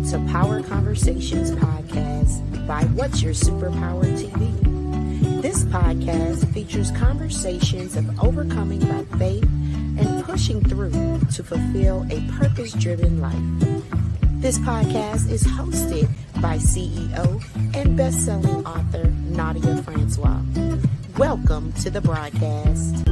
Welcome to Power Conversations podcast by What's Your Superpower TV. This podcast features conversations of overcoming by faith and pushing through to fulfill a purpose-driven life. This podcast is hosted by CEO and best-selling author Nadia Francois. Welcome to the broadcast.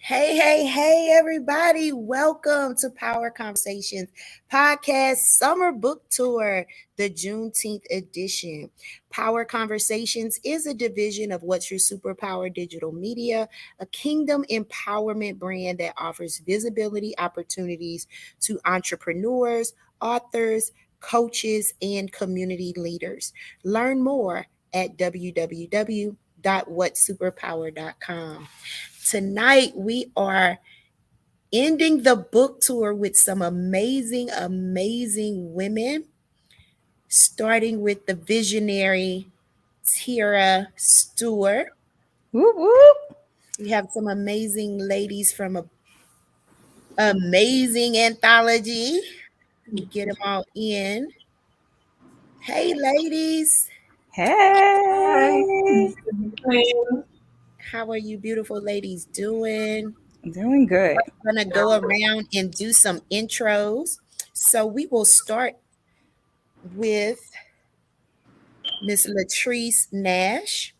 Hey, everybody. Welcome to Power Conversations Podcast Summer Book Tour, the Juneteenth edition. Power Conversations is a division of What's Your Superpower Digital Media, a kingdom empowerment brand that offers visibility opportunities to entrepreneurs, authors, coaches, and community leaders. Learn more at www.whatsuperpower.com. Tonight, we are ending the book tour with some amazing women, starting with the Visionary Teara Stewart. Whoop, whoop. We have some amazing ladies from an amazing anthology. Get them all in. Hey, ladies. Hey. How are you beautiful ladies doing? Doing good. We're going to go around and do some intros. So we will start with Miss Latrice Nash.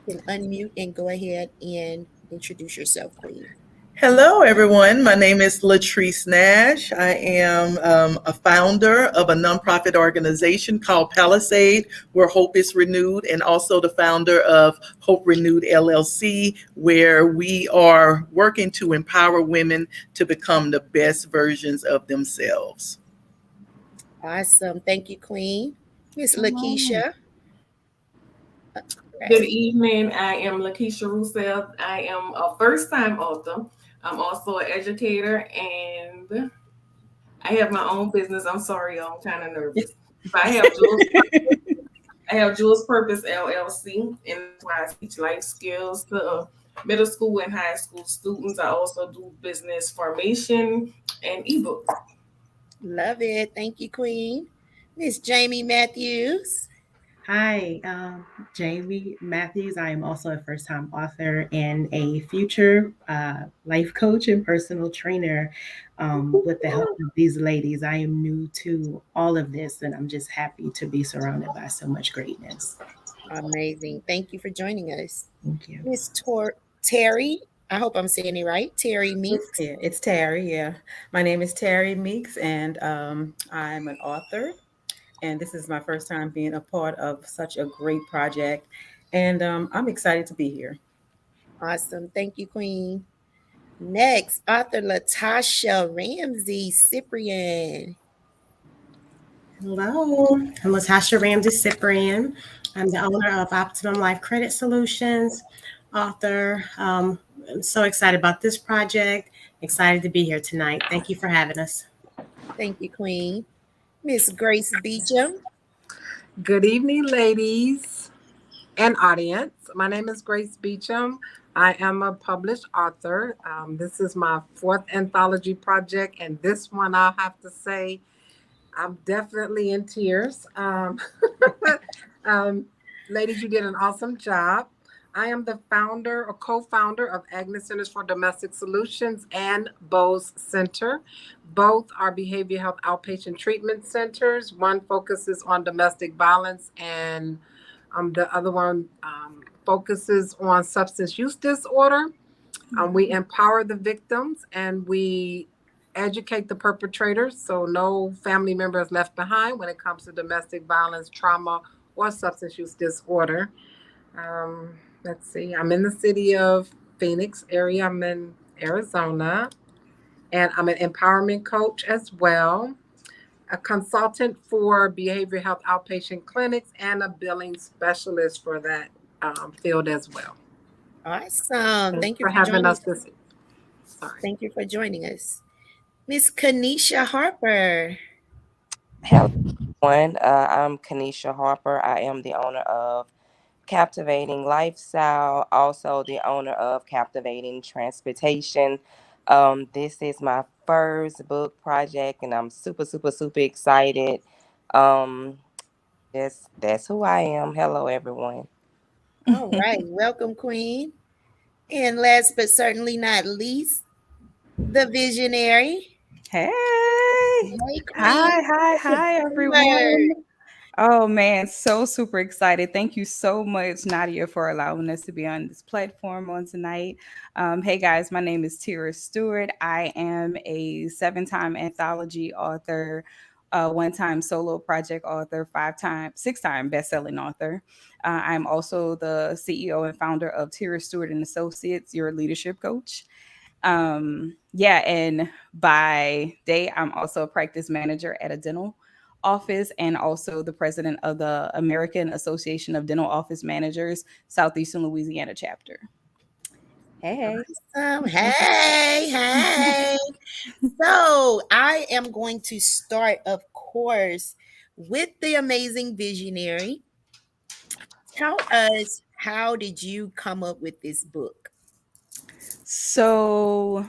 You can unmute and go ahead and introduce yourself, Queen. Hello, everyone. My name is Latrice Nash. I am a founder of a nonprofit organization called Palisade, where hope is renewed, and also the founder of Hope Renewed LLC, where we are working to empower women to become the best versions of themselves. Awesome. Thank you, Queen. Miss Lakeisha. Good evening. I am Lakeisha Rousseff. I am a first-time author. I'm also an educator, and I have my own business. I'm sorry, I'm kind of nervous. But I have Jules Purpose LLC, and that's why I teach life skills to middle school and high school students. I also do business formation and ebooks. Love it. Thank you, Queen. Miss Jamie Matthews. Hi, Jamie Matthews. I am also a first-time author and a future life coach and personal trainer with the help of these ladies. I am new to all of this, and I'm just happy to be surrounded by so much greatness. Amazing. Thank you for joining us. Thank you. Miss Terry. I hope I'm saying it right. Terry Meeks. It's Terry, yeah. My name is Terry Meeks, and I'm an author. And this is my first time being a part of such a great project. And I'm excited to be here. Awesome. Thank you, Queen. Next, author Latasha Ramsey Cyprian. Hello, I'm Latasha Ramsey Cyprian. I'm the owner of Optimum Life Credit Solutions, author. I'm so excited about this project. Excited to be here tonight. Thank you for having us. Thank you, Queen. Miss Grace Beecham. Good evening, ladies and audience. My name is Grace Beecham. I am a published author. This is my fourth anthology project, and this one I'll have to say I'm definitely in tears. Ladies, you did an awesome job. I am the founder or co-founder of Agnes Centers for Domestic Solutions and Bose Center. Both are behavioral health outpatient treatment centers. One focuses on domestic violence, and the other one focuses on substance use disorder. We empower the victims, and we educate the perpetrators, so no family member is left behind when it comes to domestic violence, trauma, or substance use disorder. Let's see, I'm in the city of Phoenix area. I'm in Arizona, and I'm an empowerment coach as well, a consultant for behavioral health outpatient clinics, and a billing specialist for that field as well. Awesome. Thank you for having us this evening. Thank you for joining us. Miss Kanisha Harper. Hello, everyone. I'm Kanisha Harper. I am the owner of Captivating Lifestyle, also the owner of Captivating Transportation. This is my first book project, and I'm super, super, super excited. Um, that's who I am. Hello, everyone. All right. Welcome, Queen. And last but certainly not least, the visionary. Hey. Hey, Queen. Hi, Word. everyone. Oh man, so super excited. Thank you so much, Nadia, for allowing us to be on this platform on tonight. Hey guys, my name is Teara Stewart. I am a 7-time anthology author, one-time solo project author, 5-time, 6-time best-selling author. I'm also the CEO and founder of Teara Stewart and Associates, your leadership coach. Yeah, and by day I'm also a practice manager at a dental office and also the president of the American Association of Dental Office Managers Southeastern Louisiana chapter. Hey. Hey, hey. So I am going to start, of course, with the amazing visionary. Tell us, how did you come up with this book? So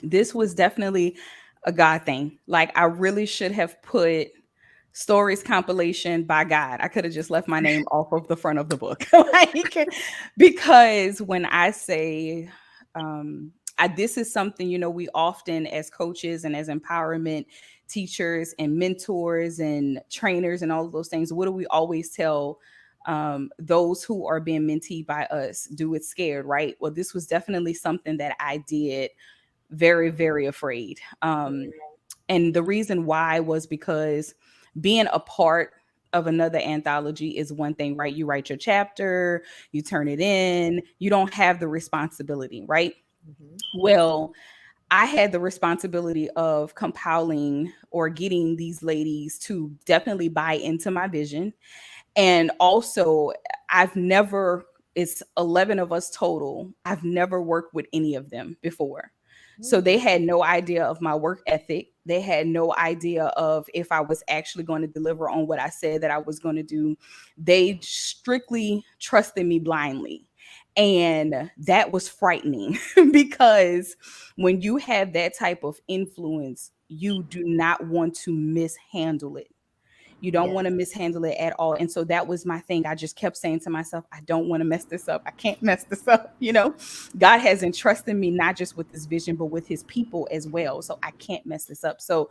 this was definitely a God thing. Like I really should have put stories compilation by God. I could have just left my name off of the front of the book. Like, because when I say this is something, we often as coaches and as empowerment teachers and mentors and trainers and all of those things, what do we always tell those who are being menteed by us? Do it scared, right? Well, this was definitely something that I did very, very afraid. And the reason why was because being a part of another anthology is one thing, right? You write your chapter, you turn it in, you don't have the responsibility, right? Mhm. Well, I had the responsibility of compiling or getting these ladies to definitely buy into my vision. And also, it's 11 of us total. I've never worked with any of them before. So they had no idea of my work ethic. They had no idea of if I was actually going to deliver on what I said that I was going to do. They strictly trusted me blindly. And that was frightening because when you have that type of influence, you do not want to mishandle it. You don't Yeah. want to mishandle it at all. And so that was my thing. I just kept saying to myself, I don't want to mess this up. I can't mess this up. God has entrusted me not just with this vision, but with his people as well. So I can't mess this up. So,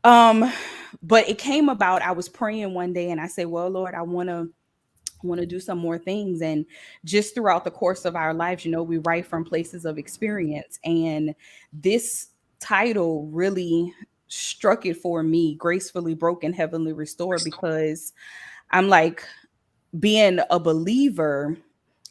but it came about, I was praying one day and I said, well, Lord, I want to do some more things. And just throughout the course of our lives, we write from places of experience. And this title really struck it for me: Gracefully Broken, Heavenly Restored, because I'm like, being a believer,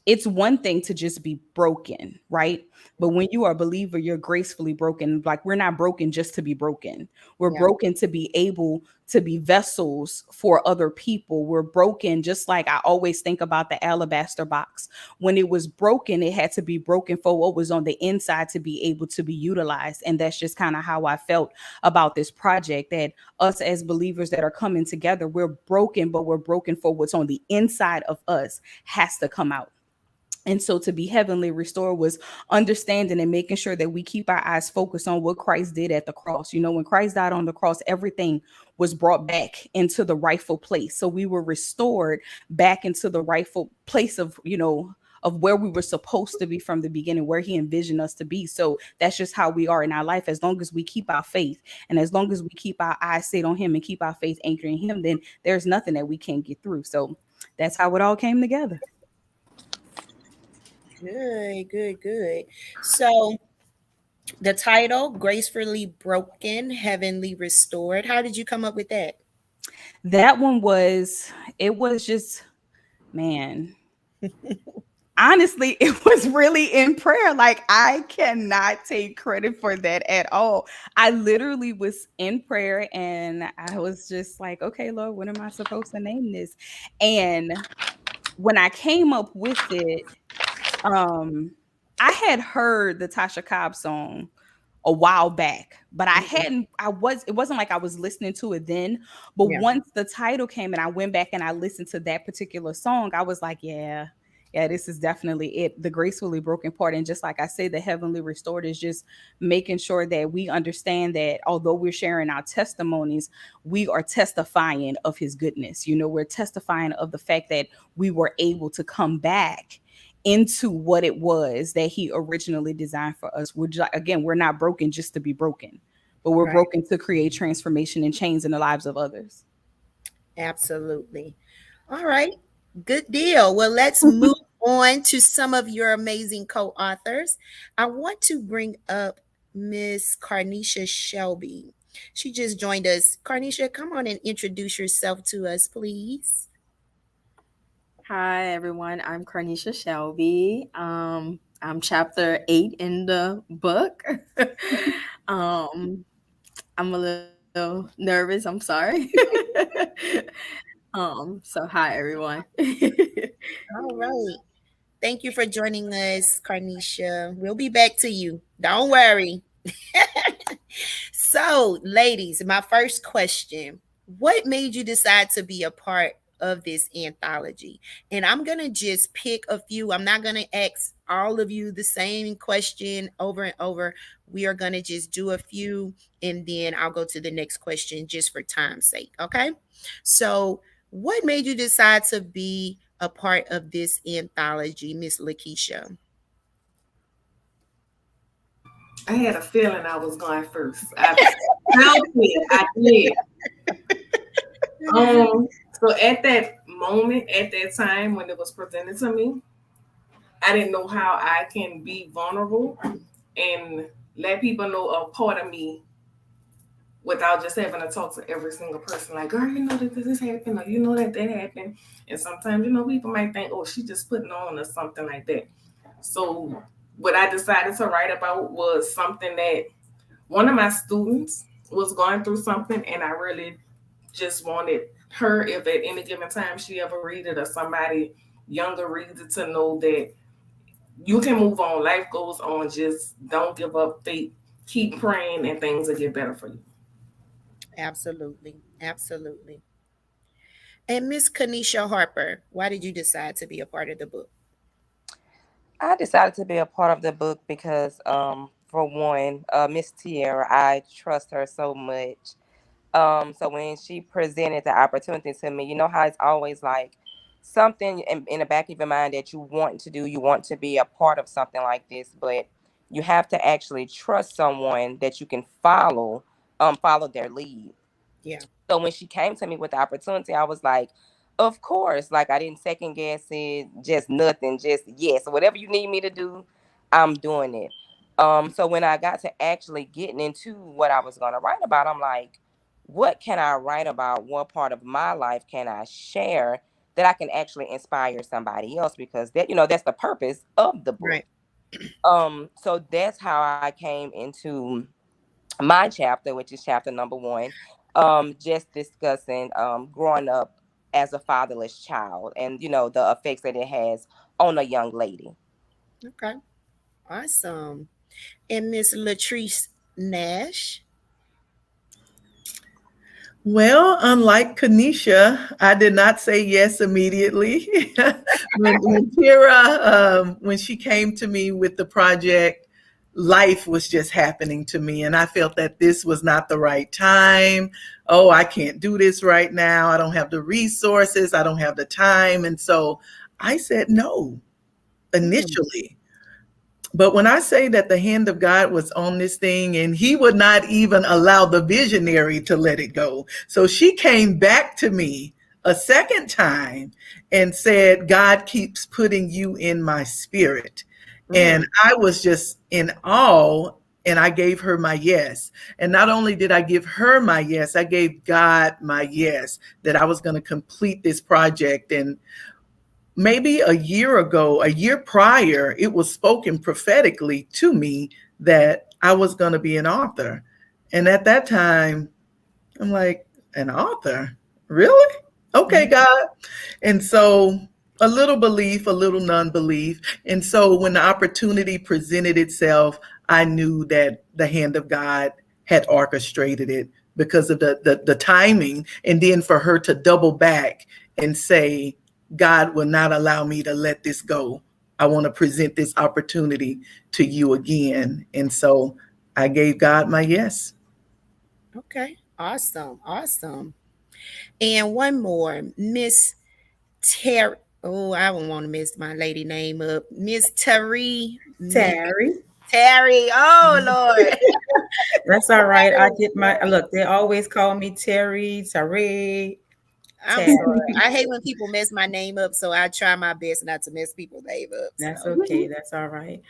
it's one thing to just be broken, right? But when you are a believer, you're gracefully broken. Like, we're not broken just to be broken. We're Yeah. broken to be able to be vessels for other people. We're broken, just like I always think about the alabaster box. When it was broken, it had to be broken for what was on the inside to be able to be utilized. And that's just kind of how I felt about this project, that us as believers that are coming together, we're broken, but we're broken for what's on the inside of us has to come out. And so to be heavenly restored was understanding and making sure that we keep our eyes focused on what Christ did at the cross. When Christ died on the cross, everything was brought back into the rightful place. So we were restored back into the rightful place of where we were supposed to be from the beginning, where he envisioned us to be. So that's just how we are in our life. As long as we keep our faith and as long as we keep our eyes set on him and keep our faith anchored in him, then there's nothing that we can't get through. So that's how it all came together. Good, good, good. So the title, Gracefully Broken, Heavenly Restored. How did you come up with that? That one it was just, man, honestly, it was really in prayer. Like, I cannot take credit for that at all. I literally was in prayer and I was just like, okay, Lord, what am I supposed to name this? And when I came up with it, um, I had heard the Tasha Cobb song a while back, but it wasn't like I was listening to it then. But Yeah. once the title came and I went back and I listened to that particular song, I was like, yeah, Yeah, this is definitely it. The gracefully broken part. And just like I say, the heavenly restored is just making sure that we understand that although we're sharing our testimonies, we are testifying of his goodness. You know, we're testifying of the fact that we were able to come back into what it was that he originally designed for us. Again, we're not broken just to be broken, but we're Right. broken to create transformation and change in the lives of others. Absolutely. All right. Good deal. Well, let's move on to some of your amazing co-authors. I want to bring up Miss Carnisha Shelby. She just joined us. Carnisha, come on and introduce yourself to us, please. Hi, everyone. I'm Carnisha Shelby. I'm chapter 8 in the book. I'm a little nervous. I'm sorry. So hi, everyone. All right. Thank you for joining us, Carnisha. We'll be back to you. Don't worry. So, ladies, my first question: what made you decide to be a part of this anthology? And I'm going to just pick a few. I'm not going to ask all of you the same question over and over. We are going to just do a few, and then I'll go to the next question just for time's sake. Okay. So, what made you decide to be a part of this anthology, Miss Lakeisha? I had a feeling I was going first. I felt it. I did. So at that moment, at that time when it was presented to me, I didn't know how I can be vulnerable and let people know a part of me without just having to talk to every single person. Like, girl, you know that this happened, or you know that happened. And sometimes, people might think, oh, she just putting on or something like that. So what I decided to write about was something that one of my students was going through something, and I really just wanted her, if at any given time she ever read it or somebody younger reads it, to know that you can move on. Life goes on. Just don't give up faith. Keep praying, and things will get better for you. Absolutely. Absolutely. And Miss Kanisha Harper, why did you decide to be a part of the book? I decided to be a part of the book because, for one, Miss Teara, I trust her so much. So when she presented the opportunity to me, you know how it's always like something in the back of your mind that you want to do, you want to be a part of something like this, but you have to actually trust someone that you can follow their lead. Yeah. So when she came to me with the opportunity, I was like, of course. Like, I didn't second guess it, just nothing, just yes. Whatever you need me to do, I'm doing it. So when I got to actually getting into what I was gonna write about, I'm like, what can I write about? What part of my life can I share that I can actually inspire somebody else? Because that's the purpose of the book. Right. So that's how I came into my chapter, which is chapter number 1, just discussing growing up as a fatherless child and the effects that it has on a young lady. Okay. Awesome. And Miss Latrice Nash. Well, unlike Kanisha, I did not say yes immediately. when Tara, when she came to me with the project, life was just happening to me, and I felt that this was not the right time. Oh, I can't do this right now. I don't have the resources. I don't have the time. And so I said no initially. But when I say that the hand of God was on this thing, and he would not even allow the visionary to let it go. So she came back to me a second time and said, God keeps putting you in my spirit. And I was just in awe, and I gave her my yes. And not only did I give her my yes, I gave God my yes, that I was going to complete this project. And maybe a year prior, it was spoken prophetically to me that I was going to be an author. And at that time, I'm like, an author? Really? Okay, God. And so a little belief, a little non-belief. And so when the opportunity presented itself, I knew that the hand of God had orchestrated it because of the timing. And then for her to double back and say, God will not allow me to let this go. I want to present this opportunity to you again. And so I gave God my yes. Okay. Awesome. Awesome. And one more, Miss Terry. Oh, I don't want to mess my lady name up. Miss Terry. Terry. Terry. Oh Lord. That's all right. I did my look. They always call me Terry, Terry, I'm Terry. sorry. I hate when people mess my name up, so I try my best not to mess people's name up. That's So okay. That's all right.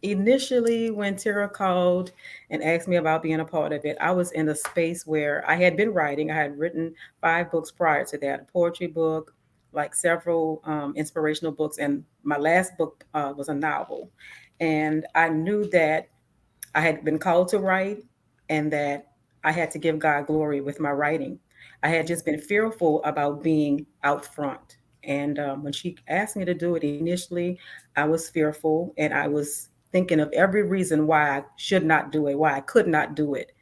Initially, when Tara called and asked me about being a part of it, I was in a space where I had been writing. I had written 5 books prior to that, a poetry book, like several inspirational books, and my last book was a novel. And I knew that I had been called to write and that I had to give God glory with my writing. I had just been fearful about being out front. And when she asked me to do it initially, I was fearful and I was thinking of every reason why I should not do it, why I could not do it.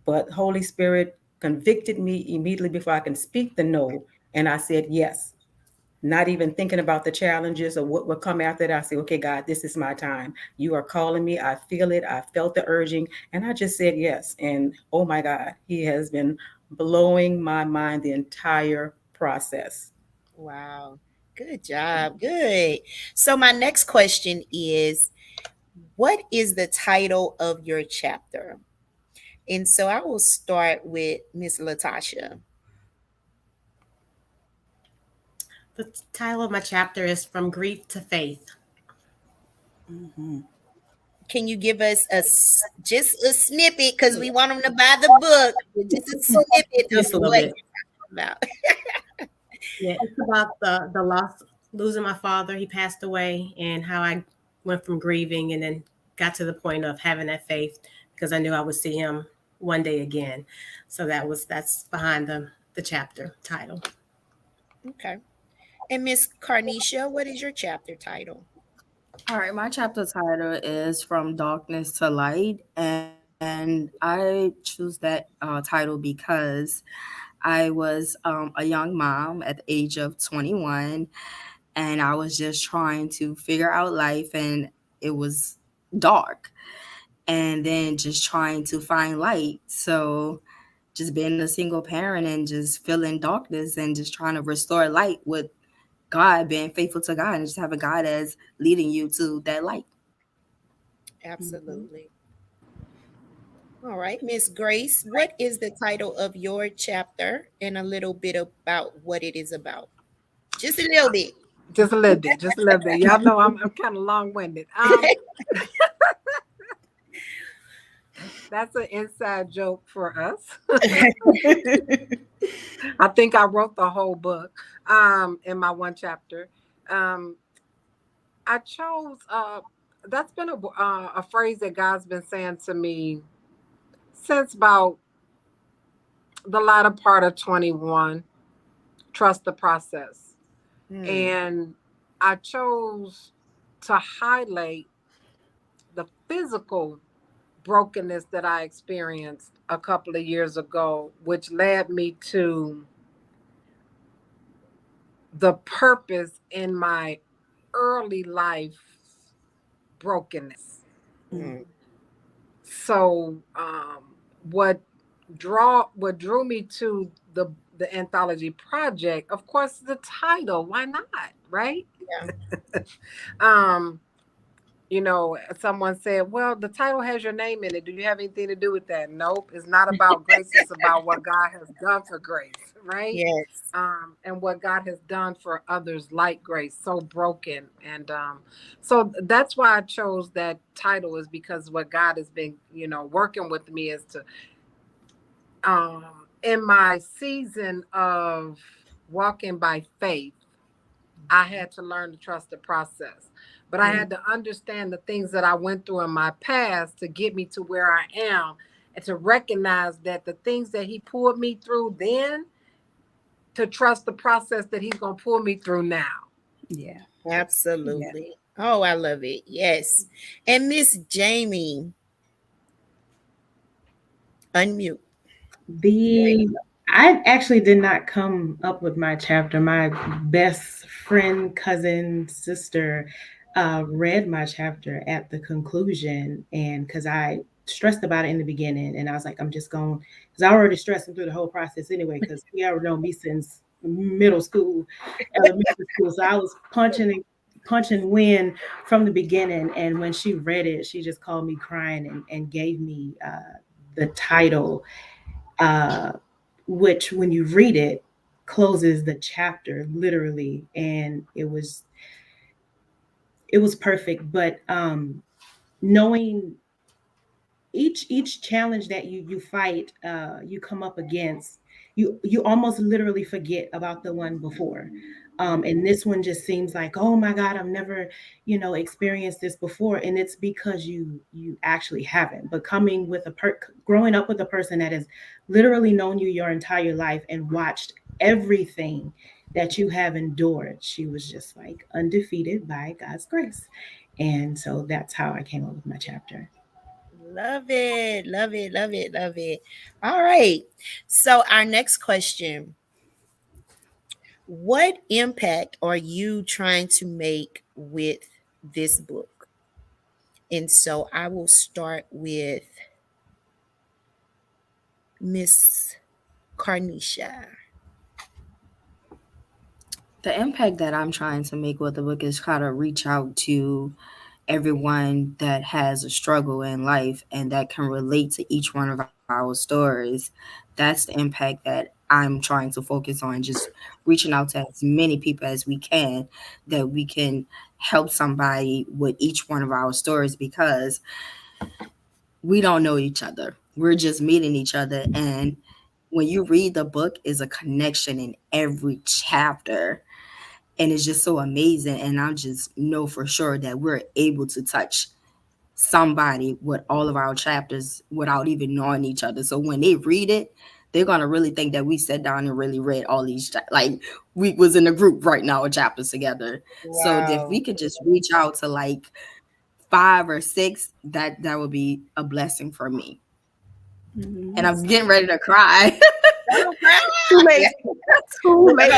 But Holy Spirit convicted me immediately before I can speak the no. And I said yes, not even thinking about the challenges or what would come after that. I say, okay, God, this is my time. You are calling me. I feel it. I felt the urging. And I just said yes. And oh my God, he has been blowing my mind the entire process. wow. Good job. Good. So my next question is, what is the title of your chapter? And so I will start with Miss Latasha. The title of my chapter is From Grief to Faith. Mhm. Can you give us just a snippet, because we want them to buy the book, just a snippet of Just a little what bit. you're talking about? Yeah, it's about the loss, losing my father. He passed away, and how I went from grieving and then got to the point of having that faith because I knew I would see him one day again. So that's behind the chapter title. Okay. And Miss Carnisha, what is your chapter title? All right, my chapter title is From Darkness to Light, and I choose that title because I was a young mom at the age of 21, and I was just trying to figure out life, and it was dark, and then just trying to find light. So, just being a single parent and just feeling darkness and just trying to restore light with God, being faithful to God, and just having God as leading you to that light. Mhm. Absolutely. All right, Miss Grace, what is the title of your chapter and a little bit about what it is about? Just a little bit. Just a little bit, just a little bit. Y'all know I'm kind of long-winded. That's an inside joke for us. I think I wrote the whole book in my one chapter. Um, I chose that's been a phrase that God's been saying to me since about the latter part of 21. Trust the process. Hmm. And I chose to highlight the physical brokenness that I experienced a couple of years ago, which led me to the purpose in my early life brokenness. Hmm. So what what drew me to the anthology project, of course, the title. Why not? Right? Yeah. um you know, someone said, well, the title has your name in it. Do you have anything to do with that? Nope. It's not about grace. It's about what God has done for grace, right? Yes. And what God has done for others like grace, so broken. And so that's why I chose that title, is because what God has been, you know, working with me is to, um, in my season of walking by faith, I had to learn to trust the process. But I had to understand the things that I went through in my past to get me to where I am, and to recognize that the things that he pulled me through then, to trust the process that he's going to pull me through now. Yeah. Yeah. Absolutely. Oh, I love it. Yes. And Miss Jamie, unmute. The I actually did not come up with my chapter. My best friend, cousin, sister read my chapter at the conclusion. And because I stressed about it in the beginning, and I was like, I'm just going, because I already stressed through the whole process anyway, because he already known me since middle school, elementary school. So I was punching wind from the beginning. And when she read it, she just called me crying and gave me the title. Uh, which when you read it closes the chapter literally, and it was perfect. But knowing each challenge that you fight, you come up against, you almost literally forget about the one before. And this one just seems like, oh my God, I've never experienced this before. And it's because you actually haven't. But coming with growing up with a person that has literally known you your entire life and watched everything that you have endured, she was just like undefeated by God's grace. And so that's how I came up with my chapter. Love it. Love it. Love it. Love it. All right. So, our next question: what impact are you trying to make with this book? And so, I will start with Miss Carnisha. The impact that I'm trying to make with the book is kind of reach out to everyone that has a struggle in life and that can relate to each one of our stories. That's the impact that I'm trying to focus on, just reaching out to as many people as we can, that we can help somebody with each one of our stories, because we don't know each other. We're just meeting each other. And when you read the book, is a connection in every chapter. And it's just so amazing. And I just know for sure that we're able to touch somebody with all of our chapters without even knowing each other. So when they read it, they're gonna really think that we sat down and really read all these like we was in a group right now with chapters together. So if we could just reach out to like 5 or 6, that would be a blessing for me. And I'm getting ready to cry. Too late. Too late.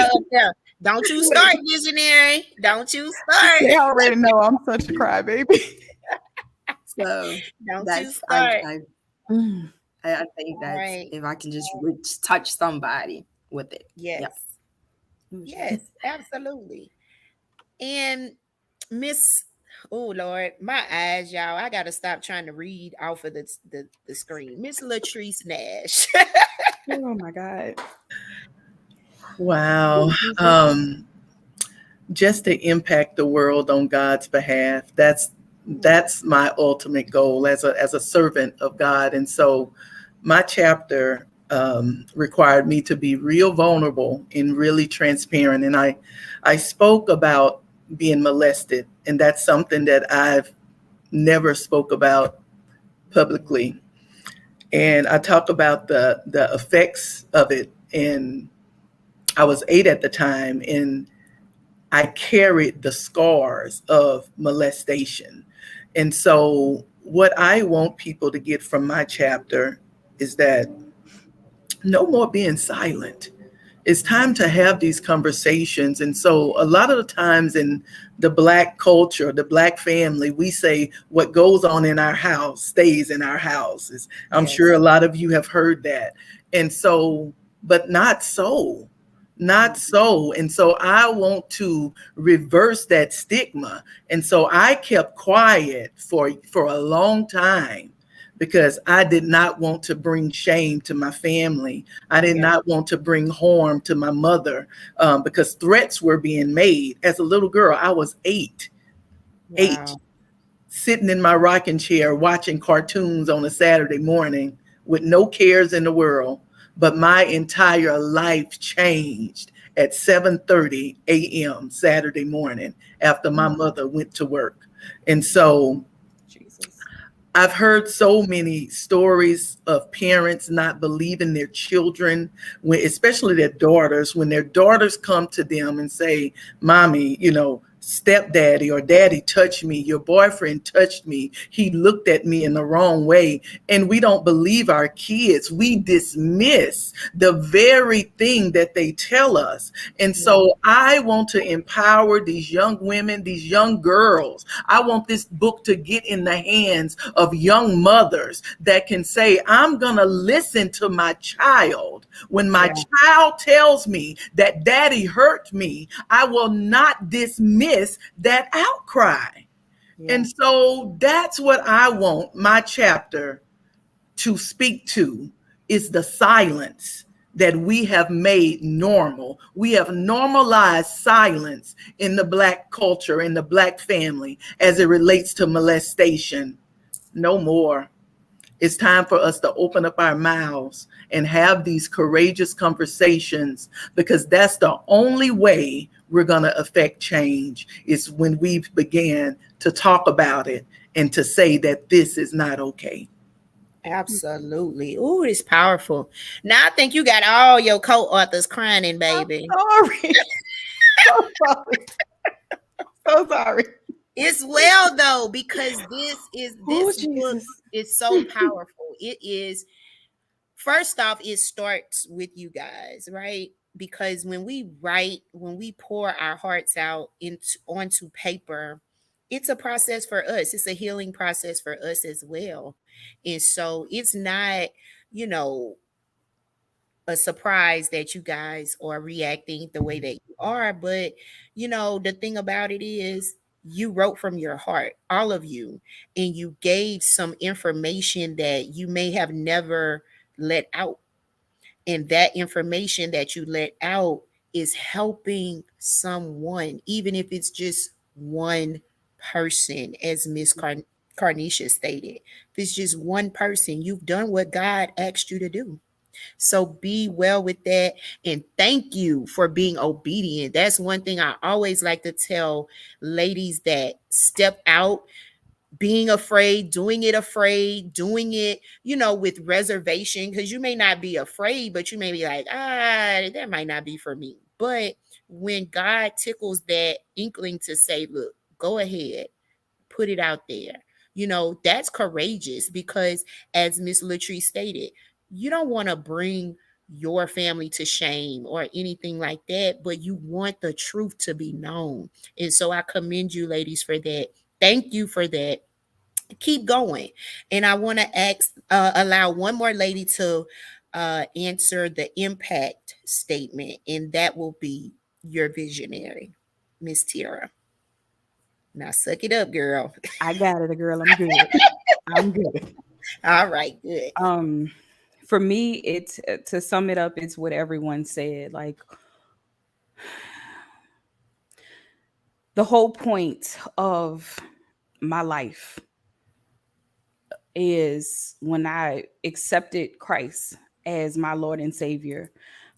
Don't you start, Visionary. Don't you start. They already know I'm such a crybaby. So Don't you that's start. I think that's Right. if I can just touch somebody with it. Yes. Yep. Yes, absolutely. And Miss, oh Lord, my eyes, y'all. I gotta stop trying to read off of the screen. Miss Latrice Nash. Oh my God. Wow. Just to impact the world on God's behalf. That's my ultimate goal as a servant of God. And so my chapter required me to be real vulnerable and really transparent. And I spoke about being molested, and that's something that I've never spoke about publicly. And I talk about the effects of it. And I was 8 at the time, and I carried the scars of molestation. And so what I want people to get from my chapter is that no more being silent. It's time to have these conversations. And so a lot of the times in the Black culture, the Black family, we say what goes on in our house stays in our houses. I'm sure a lot of you have heard that. And so, but not so. Not so. And so I want to reverse that stigma. And so I kept quiet for a long time because I did not want to bring shame to my family. I did not want to bring harm to my mother because threats were being made. As a little girl, I was 8, sitting in my rocking chair watching cartoons on a Saturday morning with no cares in the world. But my entire life changed at 7:30 a.m. Saturday morning after my mother went to work. And so I've heard so many stories of parents not believing their children, especially their daughters, when their daughters come to them and say, Mommy, stepdaddy or daddy touched me, your boyfriend touched me, he looked at me in the wrong way. And we don't believe our kids. We dismiss the very thing that they tell us. And so I want to empower these young women, these young girls. I want this book to get in the hands of young mothers that can say, I'm going to listen to my child. When my child tells me that daddy hurt me, I will not dismiss that outcry. And so that's what I want my chapter to speak to, is the silence that we have made normal. We have normalized silence in the Black culture, in the Black family, as it relates to molestation. No more. It's time for us to open up our mouths and have these courageous conversations, because that's the only way we're going to affect change, is when we begin to talk about it and to say that this is not okay. Absolutely. Ooh, it's powerful. Now I think you got all your co-authors crying, baby. Sorry. So sorry. So sorry. It's well though, because this book Jesus. is so powerful. It is, first off, it starts with you guys, right? Because when we write, when we pour our hearts out into onto paper, it's a process for us. It's a healing process for us as well. And so it's not, you know, a surprise that you guys are reacting the way that you are. But, you know, the thing about it is, you wrote from your heart, all of you, and you gave some information that you may have never let out. And that information that you let out is helping someone, even if it's just one person, as Miss Carnisha stated. If it's just one person, you've done what God asked you to do. So be well with that. And thank you for being obedient. That's one thing I always like to tell ladies that step out, being afraid, doing it, you know, with reservation, because you may not be afraid, but you may be like, that might not be for me. But when God tickles that inkling to say, look, go ahead, put it out there, you know, that's courageous, because as Miss Latrice stated, you don't want to bring your family to shame or anything like that, but you want the truth to be known. And so I commend you ladies for that. Thank you for that. Keep going. And I want to allow one more lady to answer the impact statement, and that will be your visionary, Miss Teara. Now suck it up, girl. I got it, girl. I'm good. I'm good. All right, good. For me, it's to sum it up, it's what everyone said. Like, the whole point of my life is when I accepted Christ as my Lord and Savior.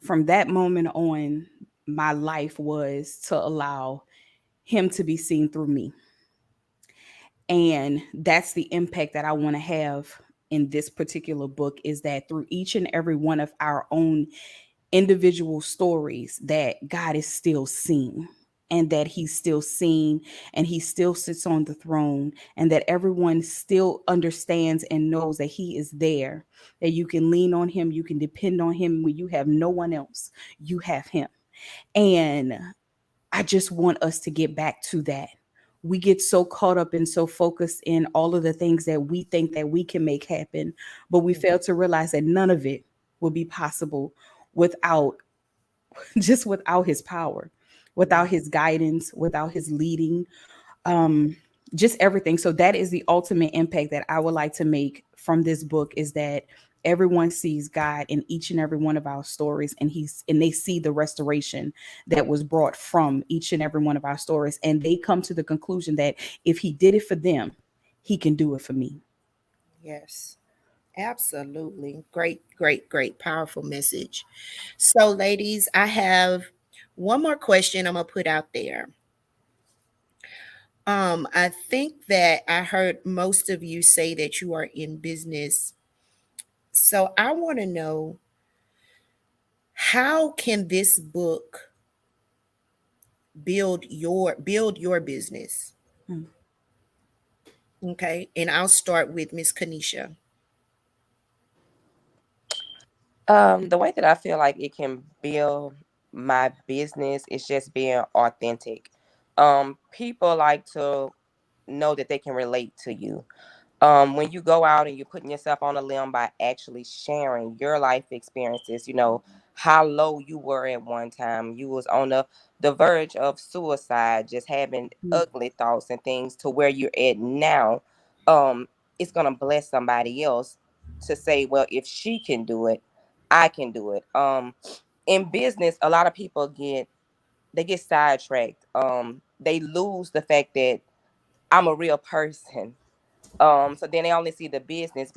From that moment on, my life was to allow Him to be seen through me. And that's the impact that I want to have in this particular book, is that through each and every one of our own individual stories, that God is still seen, and that He's still seen, and He still sits on the throne, and that everyone still understands and knows that He is there, that you can lean on Him, you can depend on Him. When you have no one else, you have Him. And I just want us to get back to that. We get so caught up and so focused in all of the things that we think that we can make happen, but we fail to realize that none of it will be possible without without His power, without His guidance, without His leading, just everything. So that is the ultimate impact that I would like to make from this book, is that everyone sees God in each and every one of our stories, and they see the restoration that was brought from each and every one of our stories, and they come to the conclusion that if He did it for them, He can do it for me. Yes, absolutely. Great, great, great, powerful message. So, ladies, I have one more question I'm gonna put out there. I think that I heard most of you say that you are in business. So I want to know, how can this book build your business. Mm. Okay, and I'll start with Miss Kanisha. The way that I feel like it can build my business is just being authentic. People like to know that they can relate to you. When you go out and you're putting yourself on a limb by actually sharing your life experiences, how low you were at one time. You was on the verge of suicide, just having ugly thoughts and things, to where you're at now. um it's gonna bless somebody else to say, well, if she can do it, I can do it. In business, a lot of people get sidetracked. They lose the fact that I'm a real person. So then they only see the business,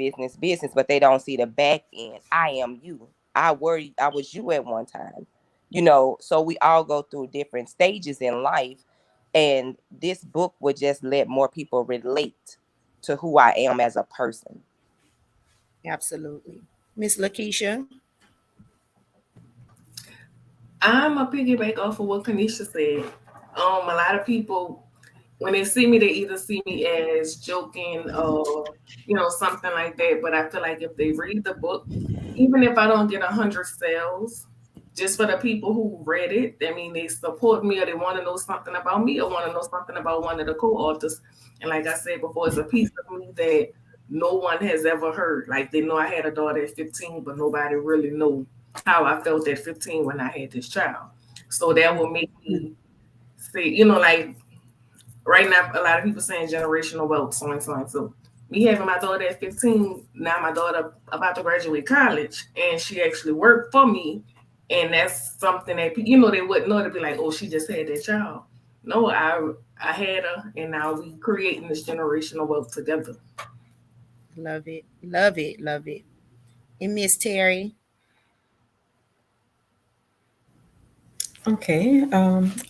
but they don't see the back end. I am you. I was you at one time. So we all go through different stages in life. And this book would just let more people relate to who I am as a person. Absolutely. Miss Lakeisha. I'm a piggyback off of what Kanisha said. A lot of people, when they see me, they either see me as joking or something like that. But I feel like if they read the book, even if I don't get 100 sales, just for the people who read it, I mean, they support me or they want to know something about me or want to know something about one of the co-authors. And like I said before, it's a piece of me that no one has ever heard. Like, they know I had a daughter at 15, but nobody really knew how I felt at 15 when I had this child. So that will make me say, like, right now, a lot of people saying generational wealth, so and so and so. Me having my daughter at 15, now my daughter about to graduate college, and she actually worked for me, and that's something that they wouldn't know. To be like, oh, she just had that child. No, I had her, and now we creating this generational wealth together. Love it. Love it. Love it. And Miss Terry. Okay.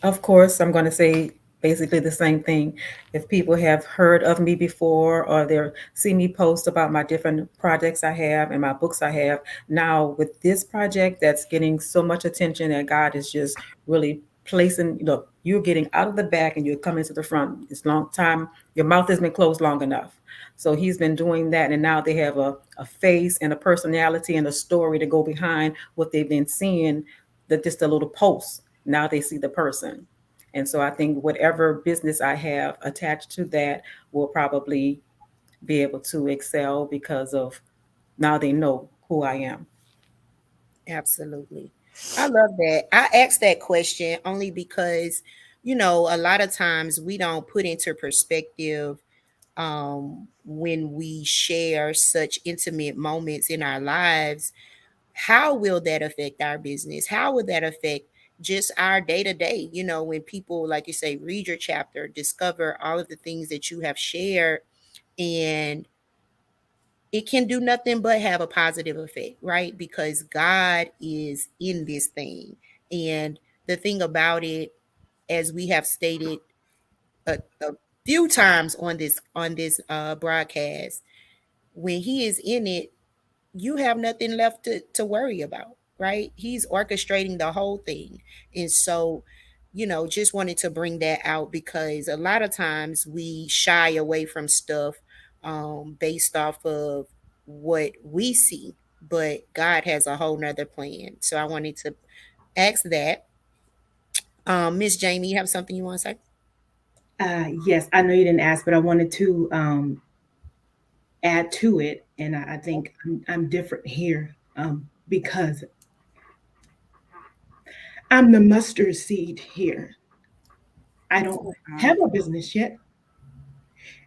Of course, I'm going to say basically the same thing. If people have heard of me before, or they're see me post about my different projects I have and my books I have, now with this project that's getting so much attention, and God is just really placing, you're getting out of the back and you're coming to the front. It's long time. Your mouth has been closed long enough. So he's been doing that. And now they have a face and a personality and a story to go behind what they've been seeing, that just a little post. Now they see the person. And so I think whatever business I have attached to that will probably be able to excel, because of now they know who I am. Absolutely. I love that. I asked that question only because, a lot of times we don't put into perspective when we share such intimate moments in our lives. How will that affect our business? How will that affect just our day to day? When people, like you say, read your chapter, discover all of the things that you have shared, and it can do nothing but have a positive effect, right? Because God is in this thing. And the thing about it, as we have stated a few times on this broadcast, when he is in it, you have nothing left to worry about, right? He's orchestrating the whole thing. And so, just wanted to bring that out because a lot of times we shy away from stuff based off of what we see, but God has a whole nother plan. So I wanted to ask that. Miss Jamie, you have something you want to say? Yes, I know you didn't ask, but I wanted to add to it, and I think I'm different here because I'm the mustard seed here. I don't have a business yet,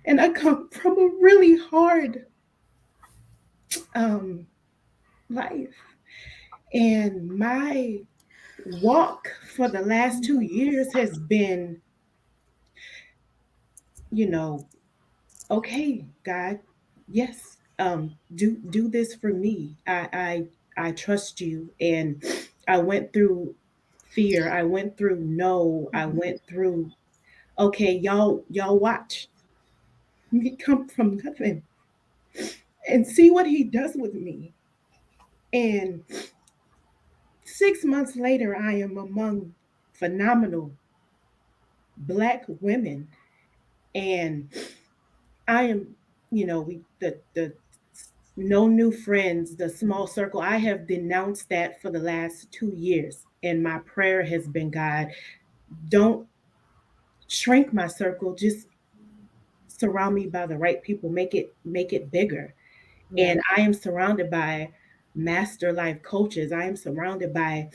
and I come from a really hard um, life, and my walk for the last 2 years has been, you know, okay, God, yes, do this for me. I trust you, and I went through fear. I went through no. I went through okay, y'all watch me come from nothing and see what he does with me. And 6 months later, I am among phenomenal Black women. And I am, the no new friends, the small circle, I have denounced that for the last 2 years. And my prayer has been, God, don't shrink my circle, just surround me by the right people, make it bigger. Yeah. And I am surrounded by master life coaches. I am surrounded by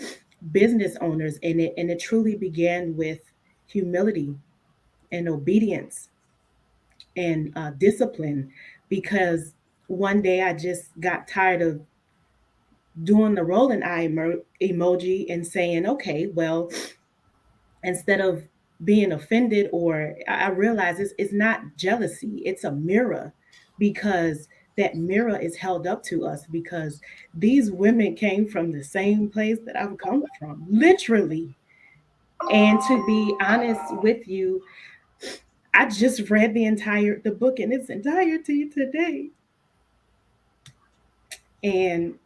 business owners, and it truly began with humility and obedience and discipline, because one day I just got tired of doing the rolling eye emoji and saying, okay, well, instead of being offended, or I realize it's not jealousy, it's a mirror, because that mirror is held up to us, because these women came from the same place that I've come from, literally. And to be honest with you, I just read the book in its entirety today. And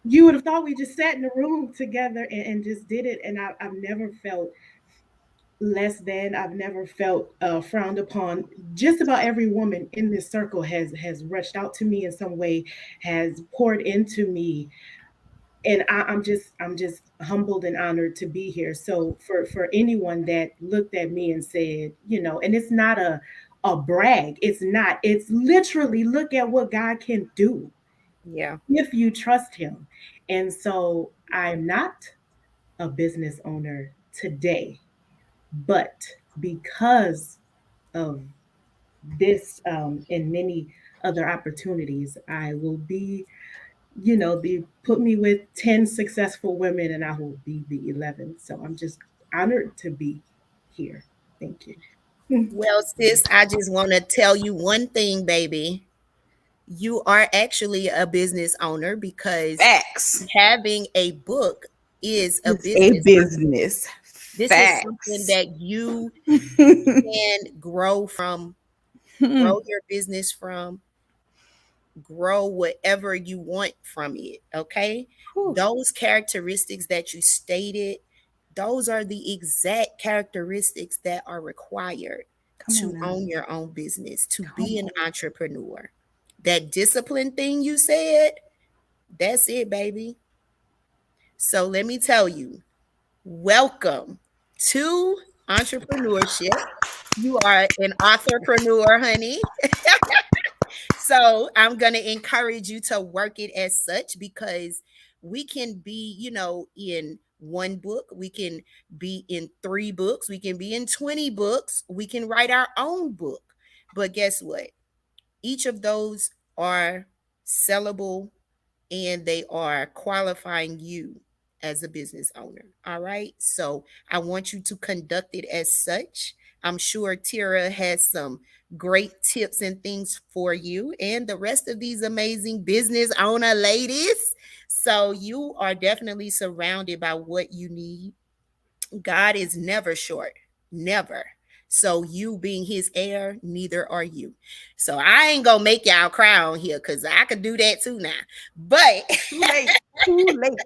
you would have thought we just sat in a room together and just did it. And I've never felt less than. I've never felt frowned upon. Just about every woman in this circle has reached out to me in some way, has poured into me, and I'm just humbled and honored to be here. So for anyone that looked at me and said, and it's not a brag. It's not. It's literally, look at what God can do Yeah. if you trust Him. And so I'm not a business owner today, but because of this and many other opportunities, I will be, they put me with 10 successful women and I will be the 11th. So I'm just honored to be here. Thank you. Well, sis, I just want to tell you one thing, baby. You are actually a business owner because Facts. having a book is a It's a business. business. This is something Facts. that you can grow your business from, grow whatever you want from it. Okay. Whew. Those characteristics that you stated, those are the exact characteristics that are required Come to on now. own your own business, to Come be an on. entrepreneur. That discipline thing you said, that's it, baby. So let me tell you, welcome to entrepreneurship. You are an authorpreneur, honey. So I'm going to encourage you to work it as such, because we can be, in one book, we can be in 3 books, we can be in 20 books, we can write our own book. But guess what? Each of those are sellable, and they are qualifying you as a business owner. All right. So I want you to conduct it as such. I'm sure Teara has some great tips and things for you and the rest of these amazing business owner ladies. So you are definitely surrounded by what you need. God is never short, never. So you being his heir, neither are you. So I ain't gonna make y'all cry on here, because I could do that too now. But Too late. Too late.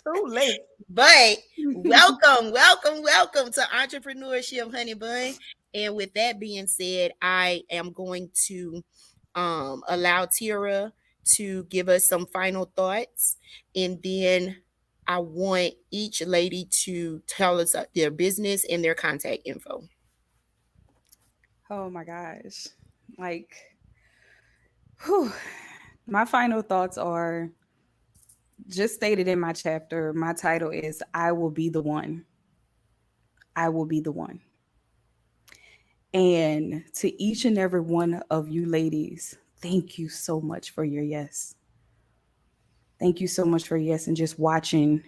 Too late. but welcome to entrepreneurship, honey bun. And with that being said, I am going to allow Teara to give us some final thoughts, and then I want each lady to tell us their business and their contact info. Oh my gosh. Like, whew. My final thoughts are just stated in my chapter. My title is I Will Be the One. I will be the one. And to each and every one of you ladies, thank you so much for your yes. Thank you so much for your yes, and just watching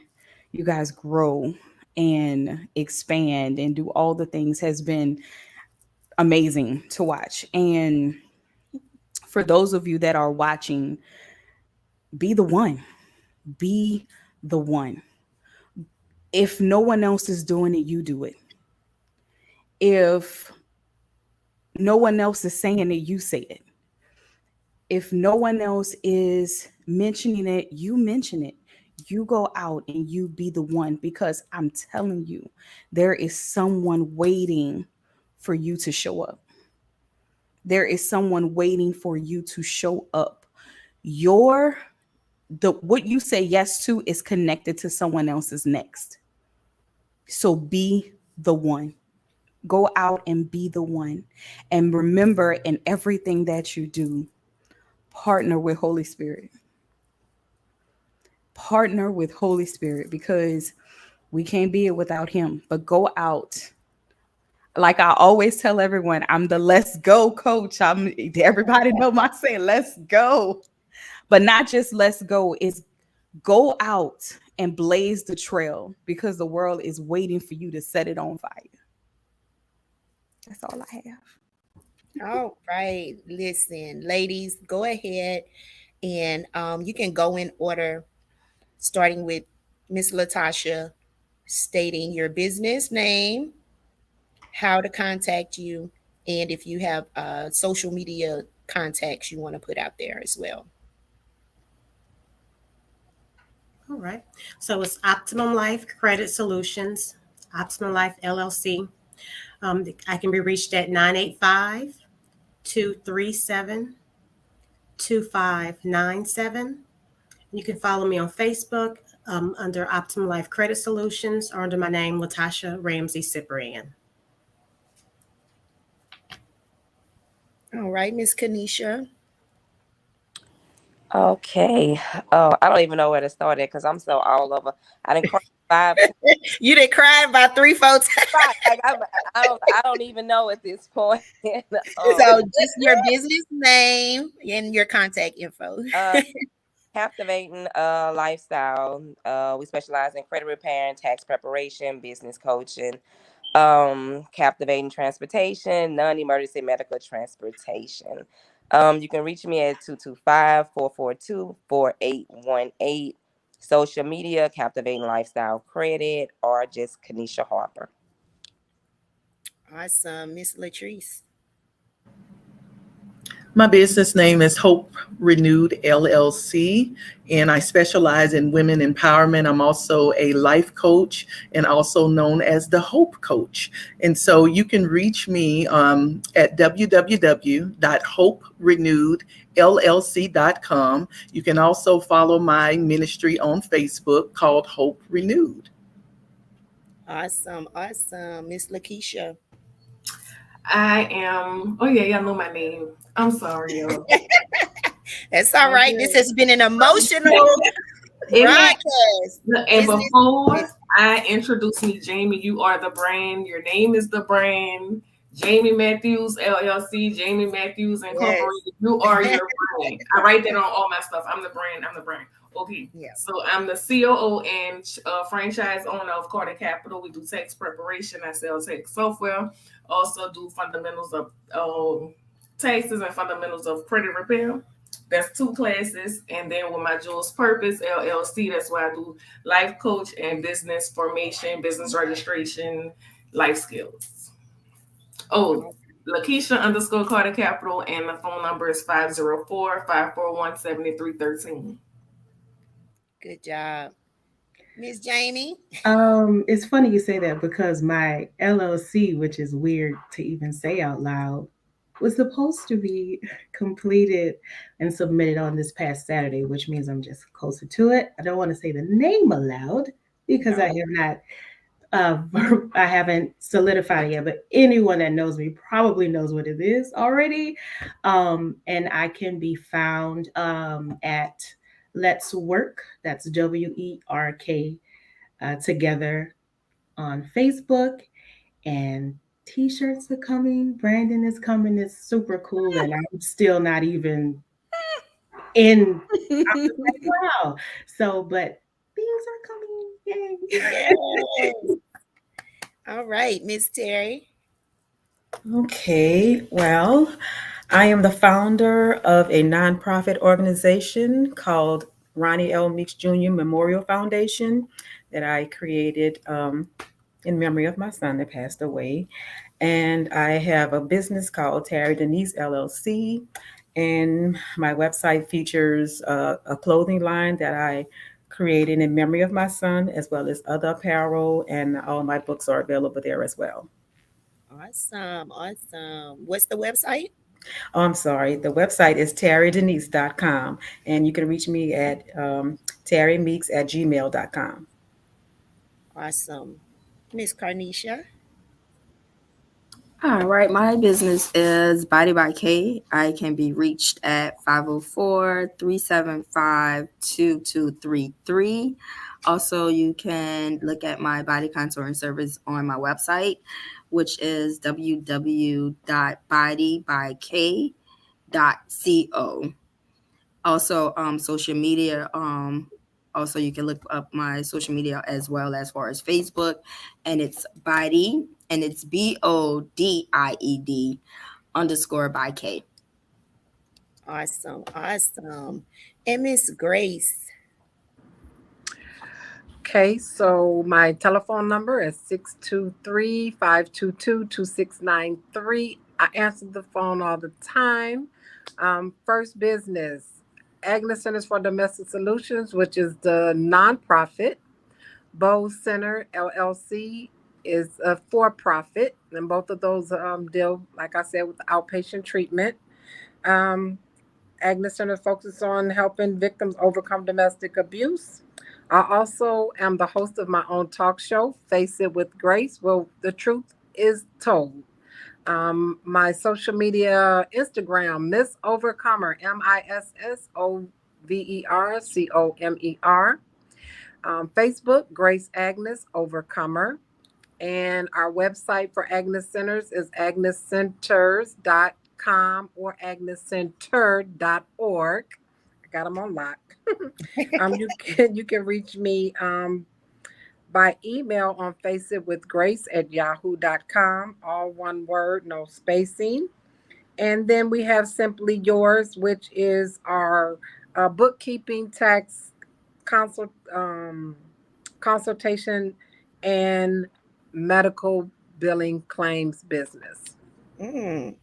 you guys grow and expand and do all the things has been amazing to watch. And for those of you that are watching, be the one. Be the one. If no one else is doing it, you do it. If no one else is saying it, you say it. If no one else is mentioning it, you mention it. you go out and you be the one, because I'm telling you, there is someone waiting for you to show up. There is someone waiting for you to show up. Your the what you say yes to is connected to someone else's next. So be the one. Go out and be the one. And remember, in everything that you do, partner with Holy Spirit. Partner with Holy Spirit, because we can't be it without him. But go out. Like I always tell everyone, I'm the let's go coach. Everybody know my saying, let's go. But not just let's go, is go out and blaze the trail, because the world is waiting for you to set it on fire. That's all I have. All right. Listen, ladies, go ahead and you can go in order, starting with Miss Latasha, stating your business name, how to contact you, and if you have social media contacts you want to put out there as well. All right. So it's Optimum Life Credit Solutions, Optimum Life LLC. I can be reached at 985 237 2597. You can follow me on Facebook under Optimum Life Credit Solutions, or under my name, Latasha Ramsey Cyprian. All right, Miss Kanisha. Okay. Oh, I don't even know where to start at because I'm so all over. I didn't cry 5 You didn't cry about 3-4 times. Like I don't even know at this point. So just your business name and your contact info. Captivating lifestyle. We specialize in credit repair and tax preparation, business coaching, captivating transportation, non-emergency medical transportation. You can reach me at 225-442-4818. Social media, Captivating Lifestyle Credit, or just Kanisha Harper. Awesome. Miss Latrice. My business name is Hope Renewed LLC, and I specialize in women empowerment. I'm also a life coach and also known as the Hope Coach. And so you can reach me at www.hoperenewedllc.com. You can also follow my ministry on Facebook called Hope Renewed. Awesome. Awesome. Miss Lakeisha. I am, oh yeah, y'all know my name. I'm sorry, y'all. That's all right. This has been an emotional broadcast. And before I introduce me, Jamie, you are the brand. Your name is the brand. Jamie Matthews, LLC, Jamie Matthews Incorporated. Yes. You are your brand. I write that on all my stuff. I'm the brand. Okay. Yeah. So I'm the COO and franchise owner of Carter Capital. We do tax preparation. I sell tax software. Also do fundamentals of taxes and fundamentals of credit repair. That's 2 classes. And then with my Jules Purpose LLC, that's where I do life coach and business formation, business registration, life skills. Oh, Lakeisha _ Carter Capital, and the phone number is 504-541-7313. Good job. Miss Jamie? It's funny you say that, because my LLC, which is weird to even say out loud, was supposed to be completed and submitted on this past Saturday, which means I'm just closer to it. I don't want to say the name aloud because I have not I haven't solidified it yet, but anyone that knows me probably knows what it is already. And I can be found at Let's Work, that's WERK, together on Facebook. And t-shirts are coming, branding is coming. It's super cool, and I'm still not even in. I'm like, wow. So, but things are coming. Yay. Yes. All right, Miss Terry. Okay, well, I am the founder of a nonprofit organization called Ronnie L. Meeks Jr. Memorial Foundation that I created in memory of my son that passed away. And I have a business called Terry Denise LLC. And my website features a clothing line that I created in memory of my son, as well as other apparel, and all my books are available there as well. Awesome. Awesome. What's the website? Oh, I'm sorry. The website is terrydenise.com, and you can reach me at terrymeeks@gmail.com. Awesome. Miss Carnisha. All right, my business is Body by K. I can be reached at 504-375-2233. Also, you can look at my body contouring service on my website, which is www.bodybyk.co. Also, social media. Also, you can look up my social media as well as far as Facebook, and it's Body, and it's BODIED underscore by K. Awesome. Awesome. And Miss Grace. Okay, so my telephone number is 623-522-2693. I answer the phone all the time. First business, Agnes Centers for Domestic Solutions, which is the nonprofit. Bose Center LLC is a for-profit, and both of those deal, like I said, with outpatient treatment. Um, Agnes Center focuses on helping victims overcome domestic abuse. I also am the host of my own talk show, Face It with Grace, where the truth is told. My social media, Instagram, Miss Overcomer, MissOverComer. Facebook, Grace Agnes Overcomer. And our website for Agnes Centers is agnescenters.com or agnescenter.org. I got them on lock. You can reach me by email on faceitwithgrace@yahoo.com, all one word, no spacing. And then we have Simply Yours, which is our bookkeeping, tax consultation, and medical billing claims business. Mm,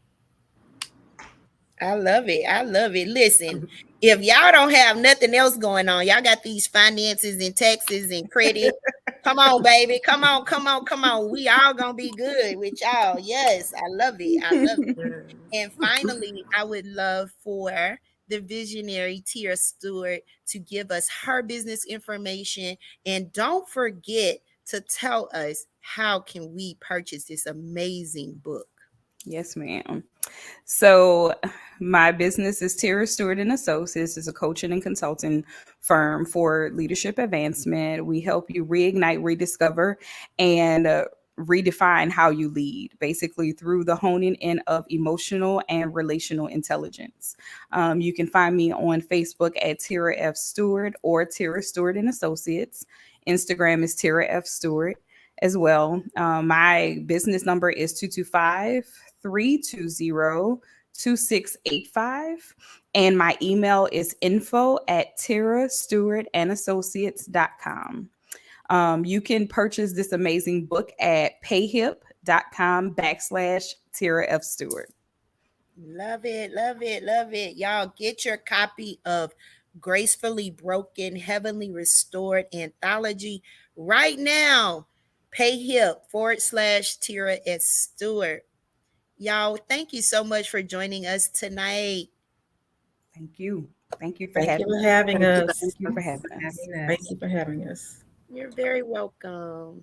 I love it. I love it. Listen, if y'all don't have nothing else going on, y'all got these finances and taxes and credit. Come on, baby. Come on, come on, come on. We all gonna be good with y'all. Yes, I love it. I love it. And finally, I would love for the visionary Teara Stewart to give us her business information. And don't forget to tell us how can we purchase this amazing book. Yes, ma'am. So my business is Teara Stewart and Associates. Is a coaching and consulting firm for leadership advancement. We help you reignite, rediscover, and redefine how you lead, basically through the honing in of emotional and relational intelligence. You can find me on Facebook at Teara F. Stewart or Teara Stewart and Associates. Instagram is Teara F. Stewart as well. My business number is 225-320-2685. And my email is info@terrastewartandassociates.com. You can purchase this amazing book at payhip.com/Teara F. Stewart. Love it, love it, love it. Y'all get your copy of Gracefully Broken, Heavenly Restored Anthology right now. Payhip /Teara S. Stewart. Y'all, thank you so much for joining us tonight. Thank you. Thank you for Thank you having for us. having us. Thank you for having us. Thank you for having us. You're very welcome.